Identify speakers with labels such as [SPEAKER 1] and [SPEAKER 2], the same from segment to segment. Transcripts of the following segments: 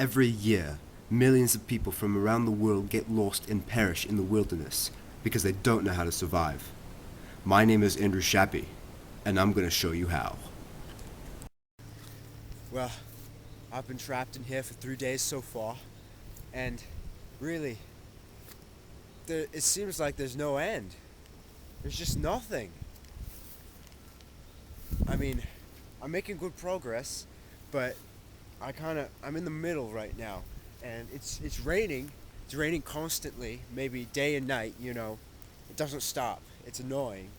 [SPEAKER 1] Every year, millions of people from around the world get lost and perish in the wilderness because they don't know how to survive. My name is Andrew Shappy, and I'm going to show you how.
[SPEAKER 2] Well, I've been trapped in here for 3 days so far, and really, it seems like there's no end. There's just nothing. I mean, I'm making good progress, but I'm in the middle right now, and it's raining. It's raining constantly, maybe day and night. It doesn't stop. It's annoying,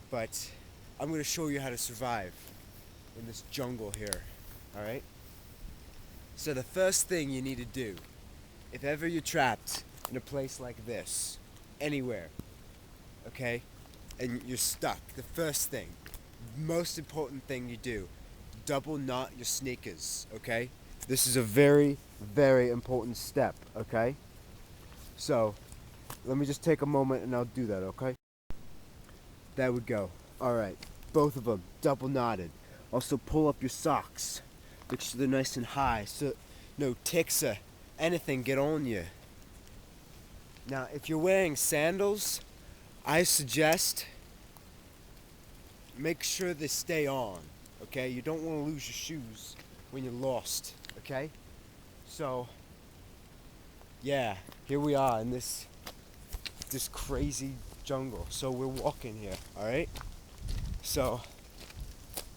[SPEAKER 2] but I'm gonna show you how to survive in this jungle here. All right. So the first thing you need to do, if ever you're trapped in a place like this, anywhere, okay, and you're stuck, the first thing, most important thing you do, double knot your sneakers, okay? This is a very, very important step, okay? So, let me just take a moment and I'll do that, okay? There we go. Alright, both of them, double knotted. Also pull up your socks. Make sure they're nice and high so no ticks or anything get on you. Now, if you're wearing sandals, I suggest make sure they stay on, okay? You don't want to lose your shoes when you're lost, okay? So, yeah, here we are in this crazy jungle. So we're walking here, all right? So,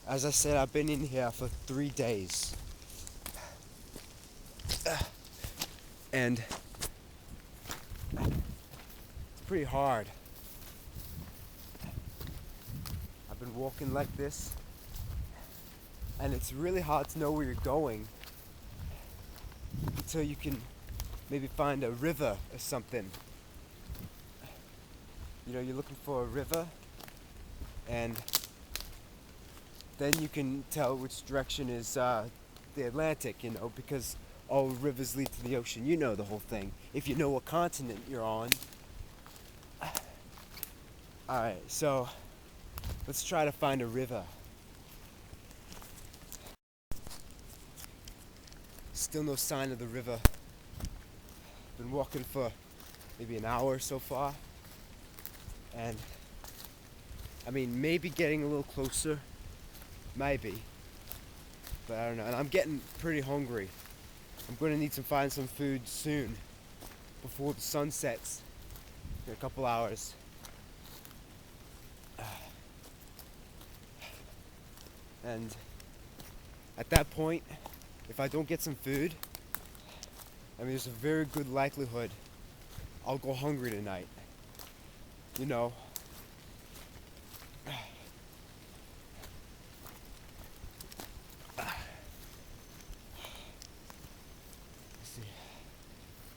[SPEAKER 2] as I said, I've been in here for 3 days. And it's pretty hard. I've been walking like this, and it's really hard to know where you're going until you can maybe find a river or something. You're looking for a river, and then you can tell which direction is the Atlantic, because all rivers lead to the ocean. You know the whole thing. If you know what continent you're on. Alright, so let's try to find a river. Still no sign of the river. Been walking for maybe an hour so far. And I mean, maybe getting a little closer. Maybe. But I don't know. And I'm getting pretty hungry. I'm going to need to find some food soon before the sun sets in a couple hours. And at that point, if I don't get some food, there's a very good likelihood I'll go hungry tonight. You know.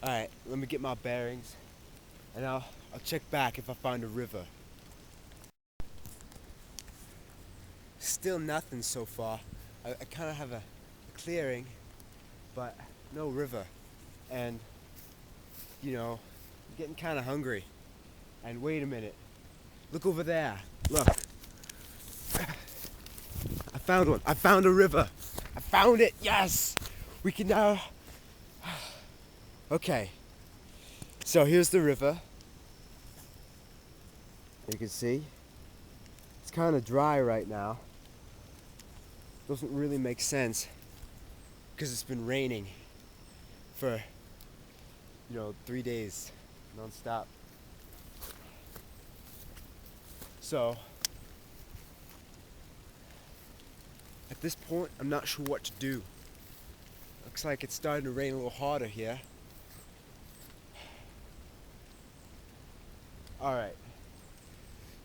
[SPEAKER 2] Alright, let me get my bearings, and I'll check back if I find a river. Still nothing so far. I kind of have a clearing, but no river. And, I'm getting kind of hungry. And wait a minute. Look over there. Look. I found one. I found a river. I found it. Yes! We can now... Okay. So here's the river. You can see. It's kind of dry right now. Doesn't really make sense because it's been raining for 3 days non-stop. So at this point I'm not sure what to do. Looks like it's starting to rain a little harder here. Alright,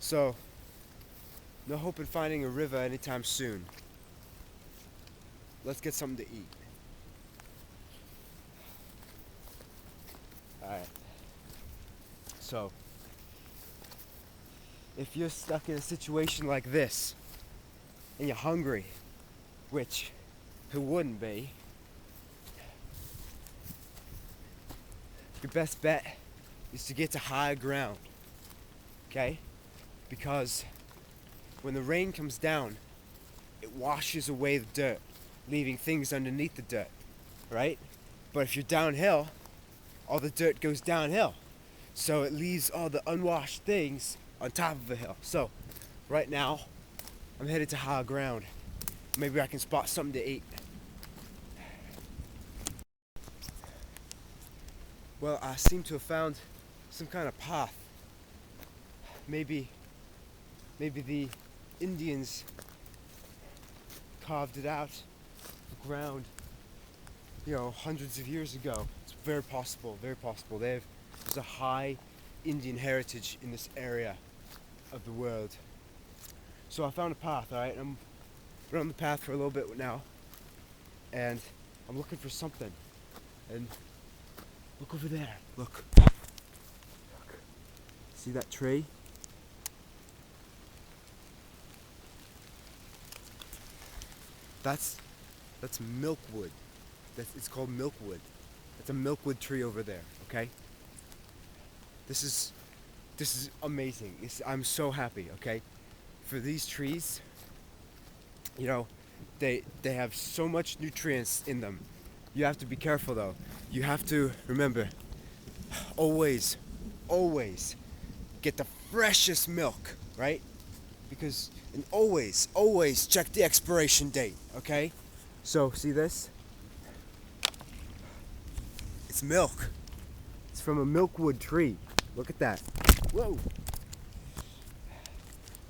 [SPEAKER 2] so no hope in finding a river anytime soon. Let's get something to eat. Alright, so if you're stuck in a situation like this and you're hungry, which who wouldn't be, your best bet is to get to higher ground. Okay? Because when the rain comes down, it washes away the dirt. leaving things underneath the dirt, right? But if you're downhill, all the dirt goes downhill. So it leaves all the unwashed things on top of a hill. So right now, I'm headed to higher ground. Maybe I can spot something to eat. Well, I seem to have found some kind of path. Maybe the Indians carved it out of the ground, hundreds of years ago. It's very possible, very possible. There's a high Indian heritage in this area of the world. So I found a path, alright? I'm on the path for a little bit now, and I'm looking for something. And look over there. Look. See that tree? That's milkwood. It's called milkwood. That's a milkwood tree over there. Okay. This is amazing. I'm so happy. Okay, for these trees. They have so much nutrients in them. You have to be careful though. You have to remember, always get the freshest milk, right? And always check the expiration date, okay? So, see this? It's milk. It's from a milkwood tree. Look at that. Whoa!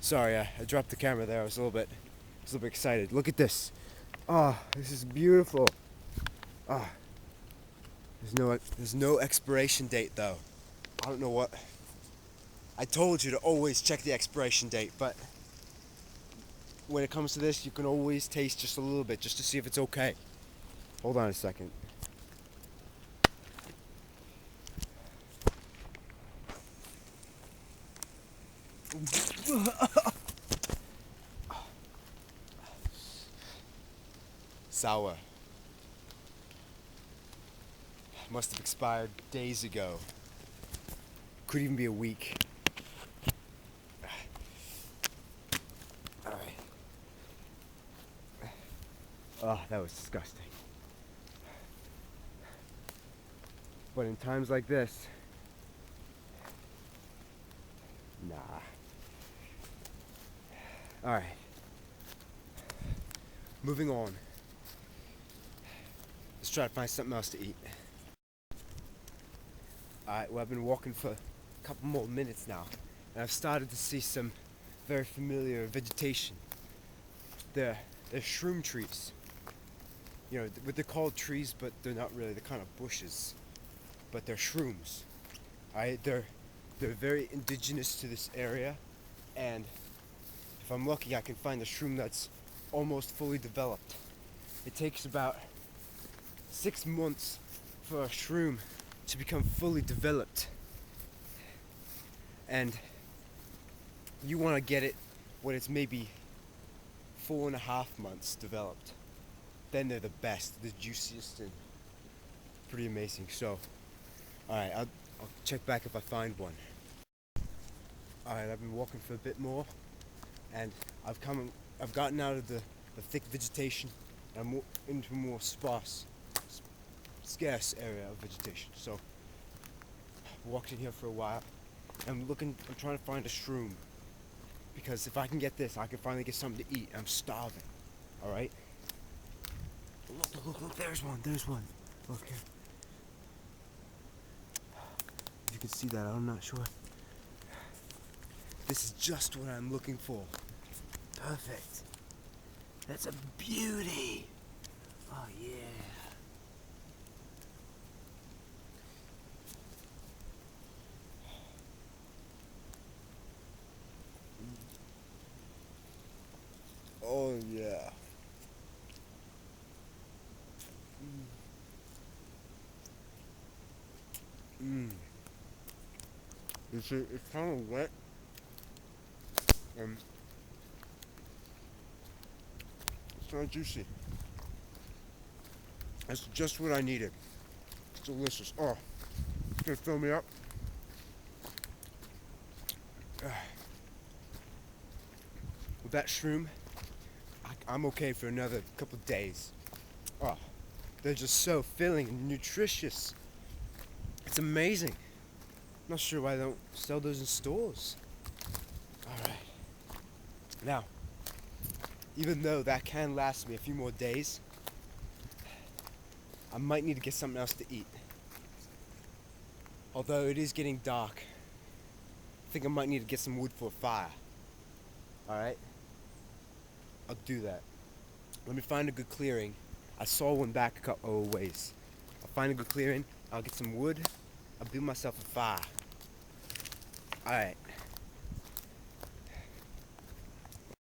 [SPEAKER 2] Sorry, I dropped the camera there. I was a little bit excited. Look at this. Oh, this is beautiful. Ah, there's no expiration date though. I don't know what. I told you to always check the expiration date, but when it comes to this, you can always taste just a little bit just to see if it's okay. Hold on a second. Sour. Must have expired days ago. Could even be a week. Alright. Oh, that was disgusting. But in times like this, nah. Alright. Moving on. Let's try to find something else to eat. Alright, well, I've been walking for a couple more minutes now, and I've started to see some very familiar vegetation. They're shroom trees. They're called trees, but they're not really. They're kind of bushes, but they're shrooms. Alright, they're very indigenous to this area, and if I'm lucky, I can find a shroom that's almost fully developed. It takes about 6 months for a shroom to become fully developed, and you want to get it when it's maybe 4.5 months developed. Then they're the best, the juiciest, and pretty amazing. So, alright, I'll check back if I find one. Alright, I've been walking for a bit more, and I've gotten out of the thick vegetation, and I'm into a more scarce area of vegetation. So I walked in here for a while. I'm trying to find a shroom, because if I can get this, I can finally get something to eat. I'm starving. All right. Look, there's one. Look here. If you can see that, I'm not sure. This is just what I'm looking for. Perfect. That's a beauty. Oh yeah. Oh yeah. You see, it's kind of wet. It's not juicy. That's just what I needed. It's delicious. Oh, it's gonna fill me up. With that shroom, I'm okay for another couple days. Oh, they're just so filling and nutritious. It's amazing. Not sure why they don't sell those in stores. Alright. Now, even though that can last me a few more days, I might need to get something else to eat. Although it is getting dark, I think I might need to get some wood for a fire. Alright? I'll do that. Let me find a good clearing. I saw one back a couple of ways. I'll find a good clearing, I'll get some wood, I'll build myself a fire. Alright.